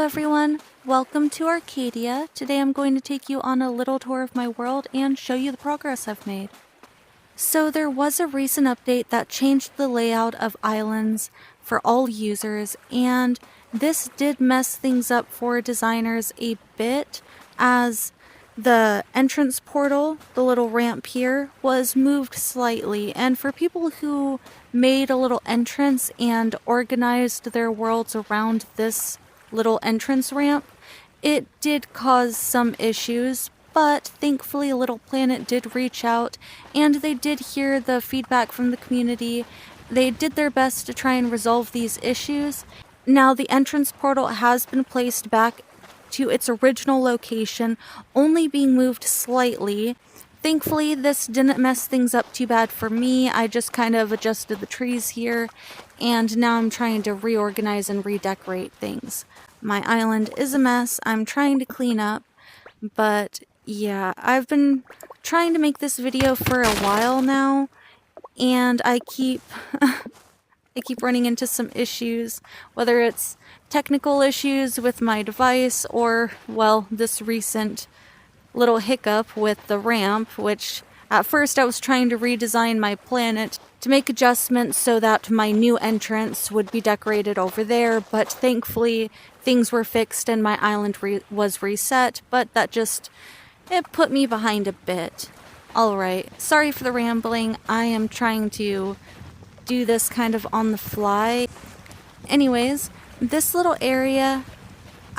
everyone, welcome to Arcadia. Today I'm going to take you on a little tour of my world and show you the progress I've made. So there was a recent update that changed the layout of islands for all users, and this did mess things up for designers a bit, as the entrance portal, the little ramp here, was moved slightly, and for people who made a little entrance and organized their worlds around this little entrance ramp, it did cause some issues, but thankfully Little Planet did reach out and they did hear the feedback from the community. They did their best to try and resolve these issues. Now the entrance portal has been placed back to its original location, only being moved slightly. Thankfully, this didn't mess things up too bad for me. I just kind of adjusted the trees here, and now I'm trying to reorganize and redecorate things. My island is a mess. I'm trying to clean up, but yeah, I've been trying to make this video for a while now, and I keep running into some issues, whether it's technical issues with my device or, well, this recent little hiccup with the ramp, which at first I was trying to redesign my planet to make adjustments so that my new entrance would be decorated over there, but thankfully things were fixed and my island was reset, but that just, it put me behind a bit. Alright, sorry for the rambling. I am trying to do this kind of on the fly. Anyways, this little area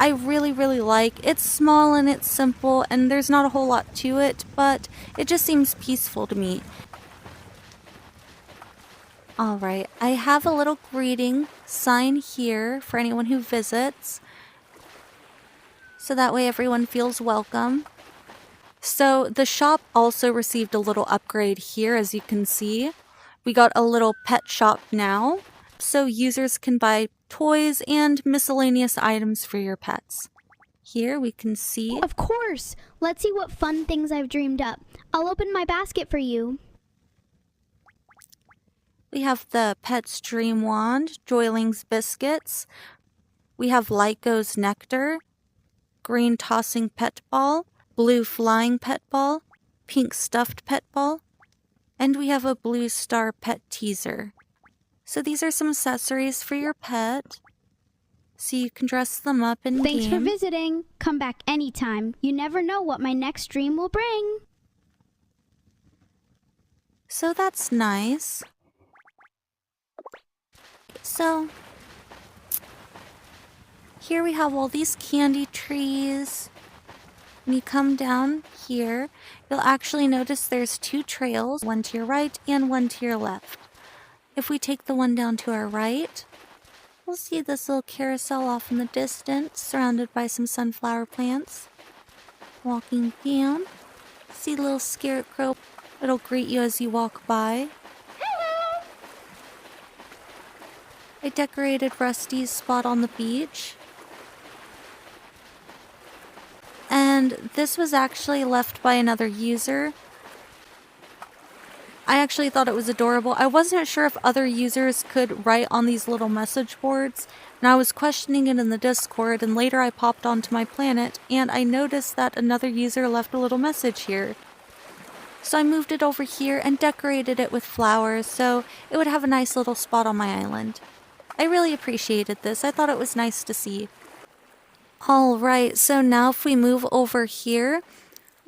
I really like. It's small and it's simple and there's not a whole lot to it, but it just seems peaceful to me. Alright, I have a little greeting sign here for anyone who visits, so that way everyone feels welcome. So the shop also received a little upgrade here, as you can see. We got a little pet shop now, so users can buy toys and miscellaneous items for your pets. Here we can see... Of course! Let's see what fun things I've dreamed up. I'll open my basket for you. We have the Pet's Dream Wand, Joyling's Biscuits. We have Lyco's Nectar, Green Tossing Pet Ball, Blue Flying Pet Ball, Pink Stuffed Pet Ball, and we have a Blue Star Pet Teaser. So these are some accessories for your pet, so you can dress them up in Thanks game. for visiting. Come back anytime. You never know what my next dream will bring. So that's nice. So here we have all these candy trees. When you come down here, you'll actually notice there's two trails, one to your right and one to your left. If we take the one down to our right, we'll see this little carousel off in the distance, surrounded by some sunflower plants. Walking down, see a little scarecrow. It'll greet you as you walk by. Hello! I decorated Rusty's spot on the beach. And this was actually left by another user. I actually thought it was adorable. I wasn't sure if other users could write on these little message boards, and I was questioning it in the Discord, and later I popped onto my planet, and I noticed that another user left a little message here. So I moved it over here and decorated it with flowers, so it would have a nice little spot on my island. I really appreciated this. I thought it was nice to see. Alright, so now if we move over here,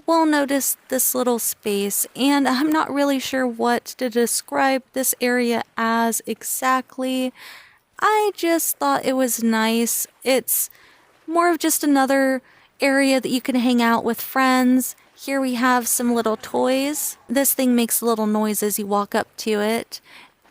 we'll notice this little space, and I'm not really sure what to describe this area as exactly. I just thought it was nice. It's more of just another area that you can hang out with friends. Here we have some little toys. This thing makes a little noise as you walk up to it.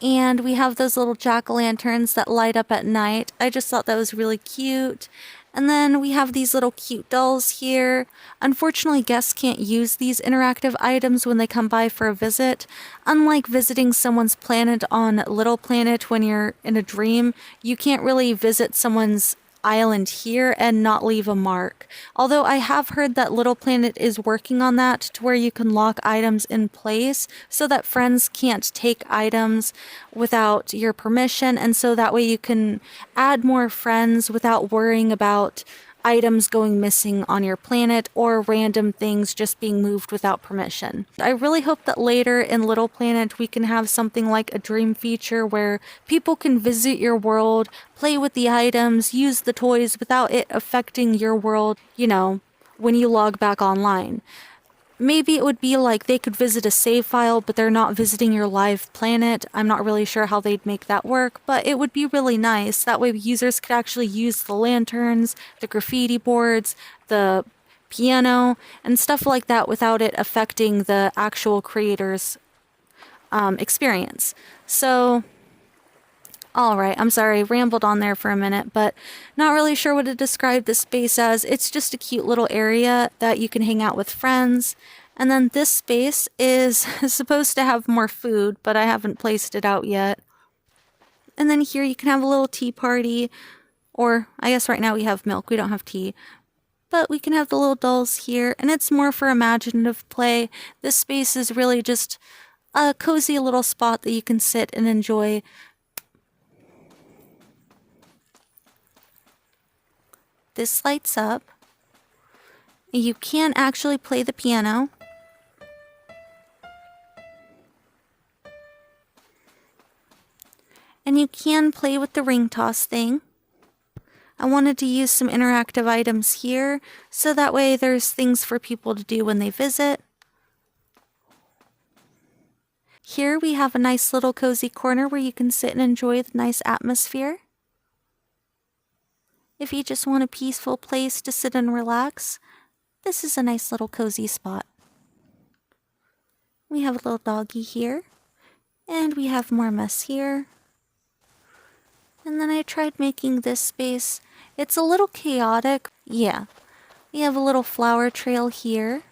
And we have those little jack-o'-lanterns that light up at night. I just thought that was really cute. And then we have these little cute dolls here. Unfortunately, guests can't use these interactive items when they come by for a visit. Unlike visiting someone's planet on Little Planet when you're in a dream, you can't really visit someone's island here and not leave a mark. Although I have heard that Little Planet is working on that to where you can lock items in place so that friends can't take items without your permission, and so that way you can add more friends without worrying about items going missing on your planet or random things just being moved without permission. I really hope that later in Little Planet we can have something like a dream feature where people can visit your world, play with the items, use the toys without it affecting your world, you know, when you log back online. Maybe it would be like they could visit a save file, but they're not visiting your live planet. I'm not really sure how they'd make that work, but it would be really nice. That way users could actually use the lanterns, the graffiti boards, the piano, and stuff like that without it affecting the actual creator's experience. So, alright, I'm sorry, rambled on there for a minute, but not really sure what to describe this space as. It's just a cute little area that you can hang out with friends. And then this space is supposed to have more food, but I haven't placed it out yet. And then here you can have a little tea party, or I guess right now we have milk, we don't have tea. But we can have the little dolls here, and it's more for imaginative play. This space is really just a cozy little spot that you can sit and enjoy. This lights up. You can actually play the piano. And you can play with the ring toss thing. I wanted to use some interactive items here, so that way there's things for people to do when they visit. Here we have a nice little cozy corner where you can sit and enjoy the nice atmosphere. If you just want a peaceful place to sit and relax, this is a nice little cozy spot. We have a little doggy here, and we have more mess here. And then I tried making this space. It's a little chaotic. Yeah, we have a little flower trail here.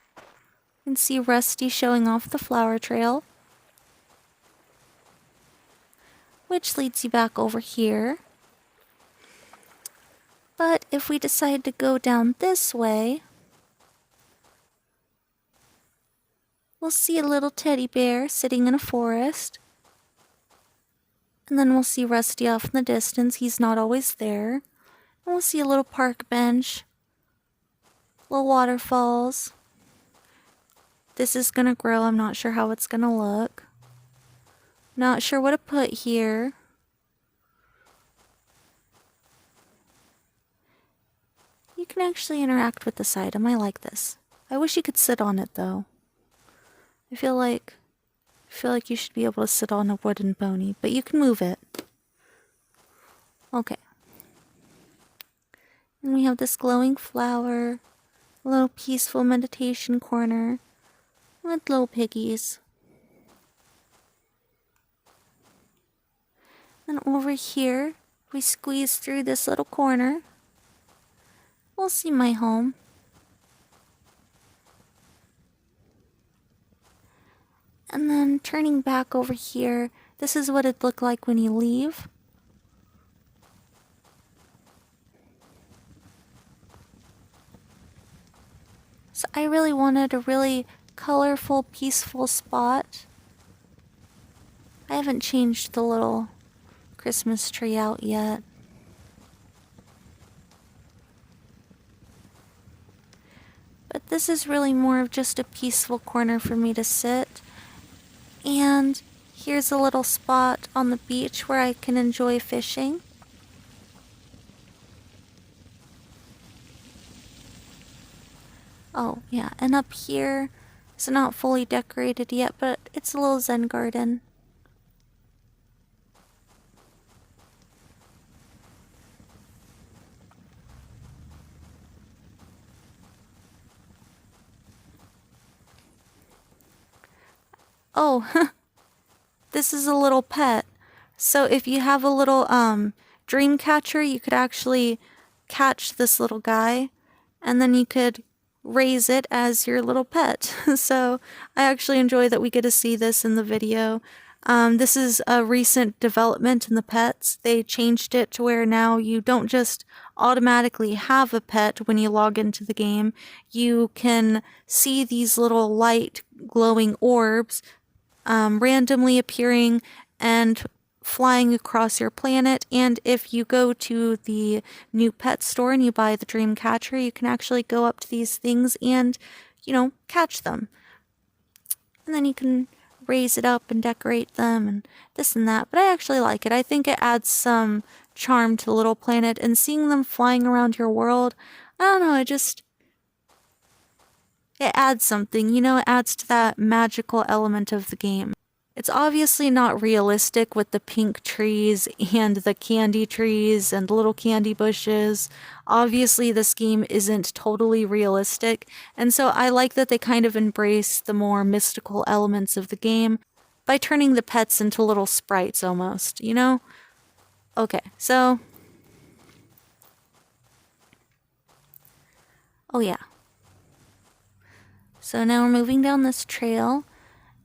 You can see Rusty showing off the flower trail, which leads you back over here. But if we decide to go down this way, we'll see a little teddy bear sitting in a forest. And then we'll see Rusty off in the distance. He's not always there. And we'll see a little park bench, little waterfalls. This is gonna grow. I'm not sure how it's gonna look. Not sure what to put here. You can actually interact with this item. I like this. I wish you could sit on it though. I feel like you should be able to sit on a wooden pony, but you can move it. Okay. And we have this glowing flower, a little peaceful meditation corner with little piggies. And over here, we squeeze through this little corner. We'll see my home. And then turning back over here, this is what it'd look like when you leave. So I really wanted a really colorful, peaceful spot. I haven't changed the little Christmas tree out yet. But this is really more of just a peaceful corner for me to sit. And here's a little spot on the beach where I can enjoy fishing. Oh, yeah, and up here, it's not fully decorated yet, but it's a little Zen garden. Oh, this is a little pet. So if you have a little dream catcher, you could actually catch this little guy, and then you could raise it as your little pet. So I actually enjoy that we get to see this in the video. This is a recent development in the pets. They changed it to where now you don't just automatically have a pet when you log into the game. You can see these little light glowing orbs randomly appearing and flying across your planet. And if you go to the new pet store and you buy the dream catcher, you can actually go up to these things and, catch them. And then you can raise it up and decorate them and this and that. But I actually like it. I think it adds some charm to the little planet, and seeing them flying around your world, I don't know, it adds something, it adds to that magical element of the game. It's obviously not realistic with the pink trees and the candy trees and little candy bushes. Obviously, this game isn't totally realistic, and so I like that they kind of embrace the more mystical elements of the game by turning the pets into little sprites almost, Okay, so... Oh yeah. So now we're moving down this trail.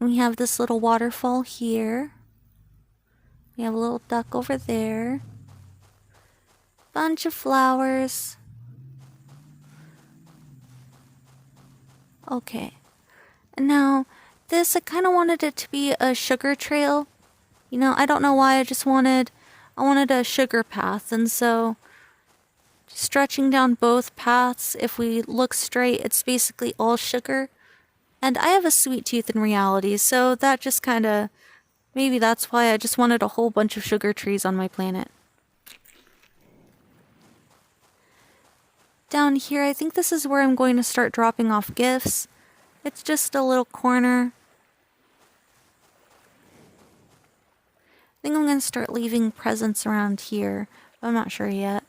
We have this little waterfall here. We have a little duck over there. Bunch of flowers. Okay. And now, this, I kind of wanted it to be a sugar trail. I don't know why, I wanted a sugar path. And so, stretching down both paths, if we look straight, it's basically all sugar. And I have a sweet tooth in reality, so that just maybe that's why I just wanted a whole bunch of sugar trees on my planet. Down here, I think this is where I'm going to start dropping off gifts. It's just a little corner. I think I'm going to start leaving presents around here, but I'm not sure yet.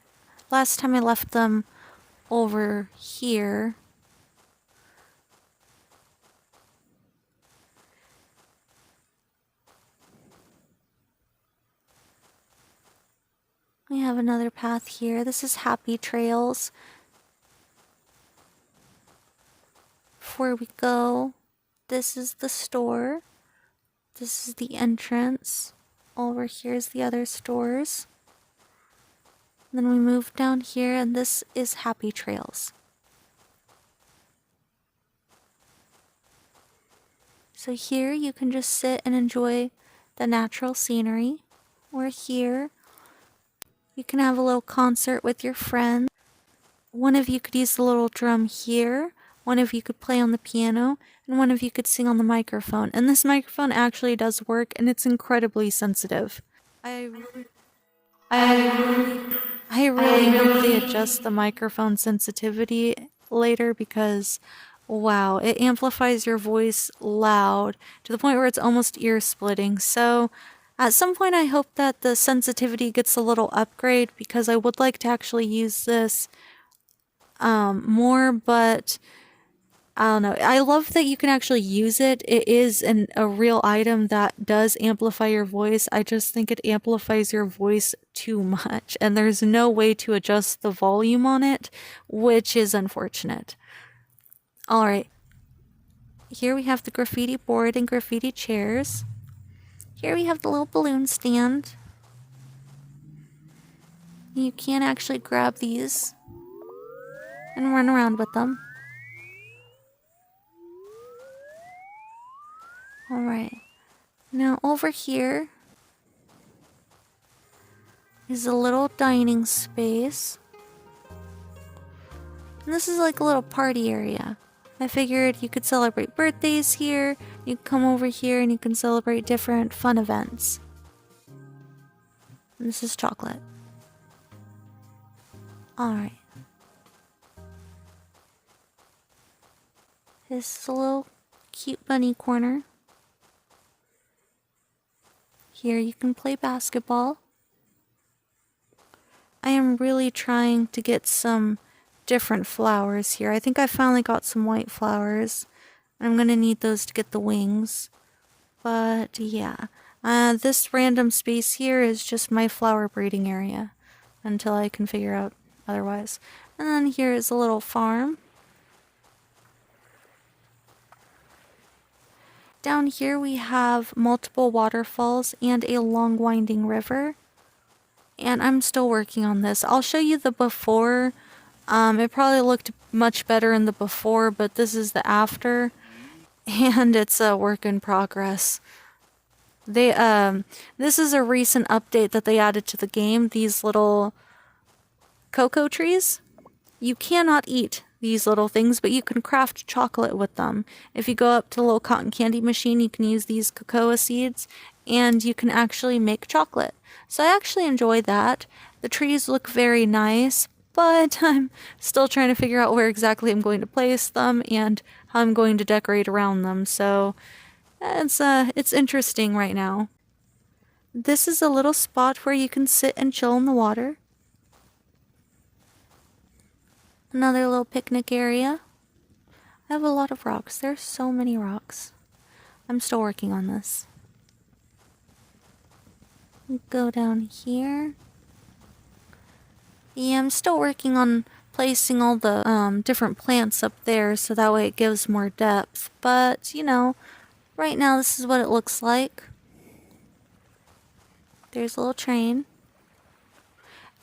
Last time I left them over here. We have another path here. This is Happy Trails. Before we go, this is the store. This is the entrance. Over here is the other stores. Then we move down here, and this is Happy Trails. So here you can just sit and enjoy the natural scenery. Or here, you can have a little concert with your friends. One of you could use the little drum here. One of you could play on the piano. And one of you could sing on the microphone. And this microphone actually does work, and it's incredibly sensitive. I really hope they adjust the microphone sensitivity later, because wow, it amplifies your voice loud to the point where it's almost ear splitting. So at some point I hope that the sensitivity gets a little upgrade, because I would like to actually use this more, but I don't know. I love that you can actually use it. It is a real item that does amplify your voice. I just think it amplifies your voice too much, and there's no way to adjust the volume on it, which is unfortunate. Alright. Here we have the graffiti board and graffiti chairs. Here we have the little balloon stand. You can actually grab these and run around with them. Alright. Now over here is a little dining space. And this is like a little party area. I figured you could celebrate birthdays here. You can come over here and you can celebrate different fun events. And this is chocolate. Alright. This is a little cute bunny corner. Here you can play basketball. I am really trying to get some different flowers here. I think I finally got some white flowers. I'm gonna need those to get the wings. But yeah, this random space here is just my flower breeding area until I can figure out otherwise. And then here is a little farm. Down here we have multiple waterfalls and a long winding river. And I'm still working on this. I'll show you the before. It probably looked much better in the before, but this is the after. And it's a work in progress. This is a recent update that they added to the game. These little cocoa trees. You cannot eat these little things, but you can craft chocolate with them. If you go up to the little cotton candy machine, you can use these cocoa seeds and you can actually make chocolate. So I actually enjoy that. The trees look very nice, but I'm still trying to figure out where exactly I'm going to place them and how I'm going to decorate around them. So it's interesting right now. This is a little spot where you can sit and chill in the water. Another little picnic area. I have a lot of rocks. There's so many rocks. I'm still working on this. Go down here. Yeah, I'm still working on placing all the different plants up there so that way it gives more depth. But, you know, right now this is what it looks like. There's a little train.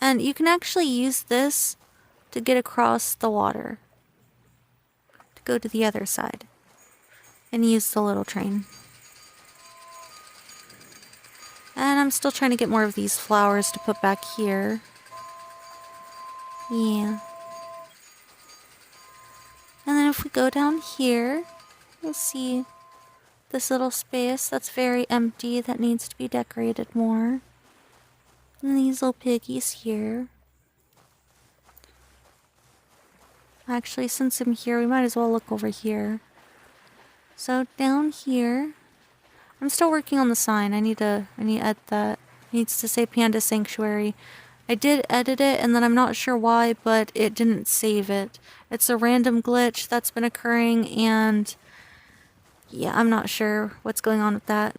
And you can actually use this to get across the water. To go to the other side. And use the little train. And I'm still trying to get more of these flowers to put back here. Yeah. And then if we go down here, you'll see this little space that's very empty that needs to be decorated more. And these little piggies here. Actually, since I'm here, we might as well look over here. So down here, I'm still working on the sign. I need to edit that. It needs to say Panda Sanctuary. I did edit it, and then I'm not sure why, but it didn't save it. It's a random glitch that's been occurring, and yeah, I'm not sure what's going on with that.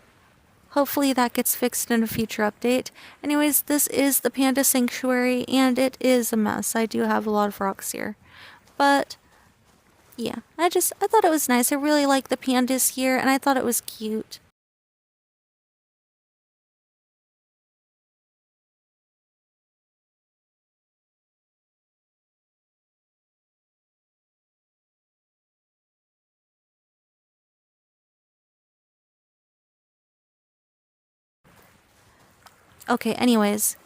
Hopefully that gets fixed in a future update. Anyways, this is the Panda Sanctuary, and it is a mess. I do have a lot of rocks here. But yeah, I thought it was nice. I really like the pandas here, and I thought it was cute. Okay, anyways,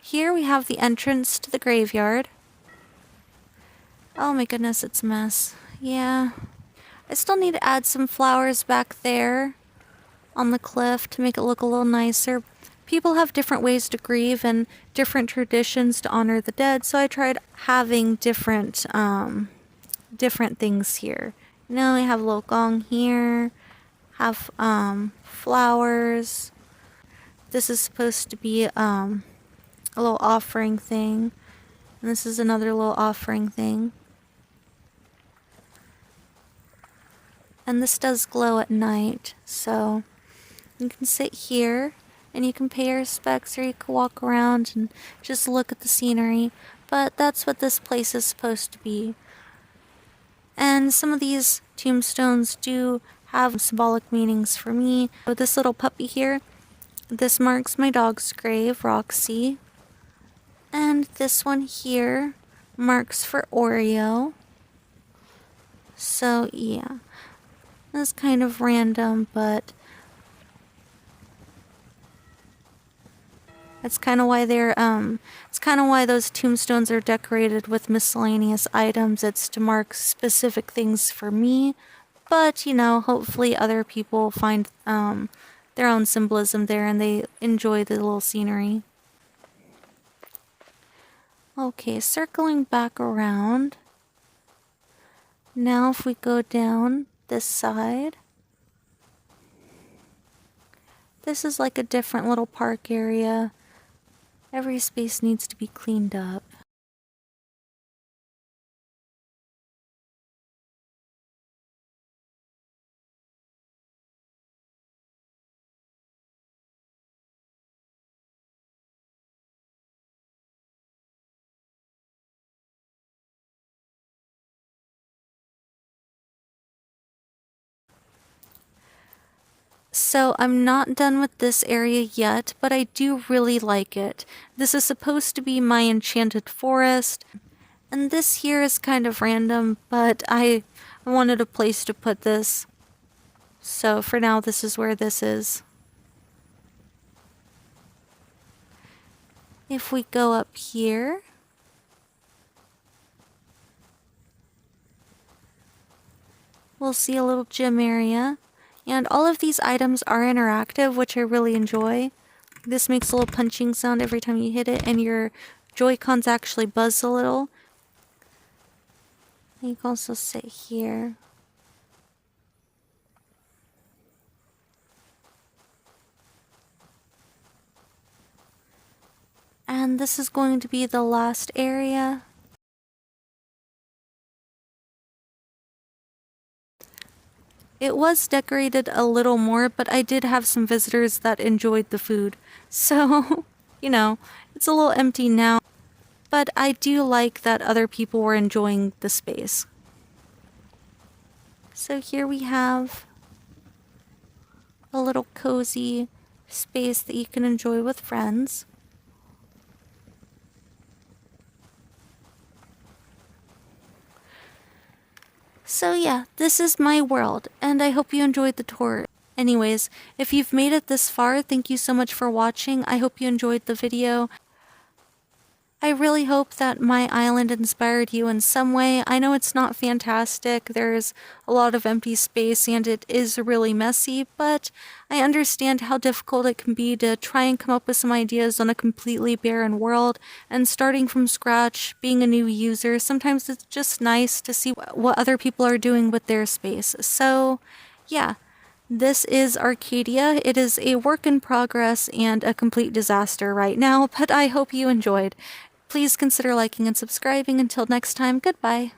here we have the entrance to the graveyard. Oh my goodness, it's a mess. Yeah. I still need to add some flowers back there on the cliff to make it look a little nicer. People have different ways to grieve and different traditions to honor the dead, so I tried having different things here. You know, we have a little gong here, have flowers. This is supposed to be a little offering thing. And this is another little offering thing. And this does glow at night, so you can sit here and you can pay your respects, or you can walk around and just look at the scenery. But that's what this place is supposed to be. And some of these tombstones do have symbolic meanings for me. So this little puppy here, this marks my dog's grave, Roxy. And this one here marks for Oreo. So yeah, that's kind of random, but that's kind of why it's kind of why those tombstones are decorated with miscellaneous items. It's to mark specific things for me, but you know, hopefully other people find their own symbolism there and they enjoy the little scenery. Okay, circling back around. Now if we go down this side, this is like a different little park area. Every space needs to be cleaned up. So I'm not done with this area yet, but I do really like it. This is supposed to be my enchanted forest, and this here is kind of random, but I wanted a place to put this. So for now, this is where this is. If we go up here, we'll see a little gym area. And all of these items are interactive, which I really enjoy. This makes a little punching sound every time you hit it, and your Joy-Cons actually buzz a little. You can also sit here. And this is going to be the last area. It was decorated a little more, but I did have some visitors that enjoyed the food. So, you know, it's a little empty now. But I do like that other people were enjoying the space. So here we have a little cozy space that you can enjoy with friends. So yeah, this is my world, and I hope you enjoyed the tour. Anyways, if you've made it this far, thank you so much for watching. I hope you enjoyed the video. I really hope that my island inspired you in some way. I know it's not fantastic, there's a lot of empty space and it is really messy, but I understand how difficult it can be to try and come up with some ideas on a completely barren world, and starting from scratch, being a new user, sometimes it's just nice to see what other people are doing with their space. So yeah, this is Arcadia. It is a work in progress and a complete disaster right now, but I hope you enjoyed. Please consider liking and subscribing. Until next time, goodbye.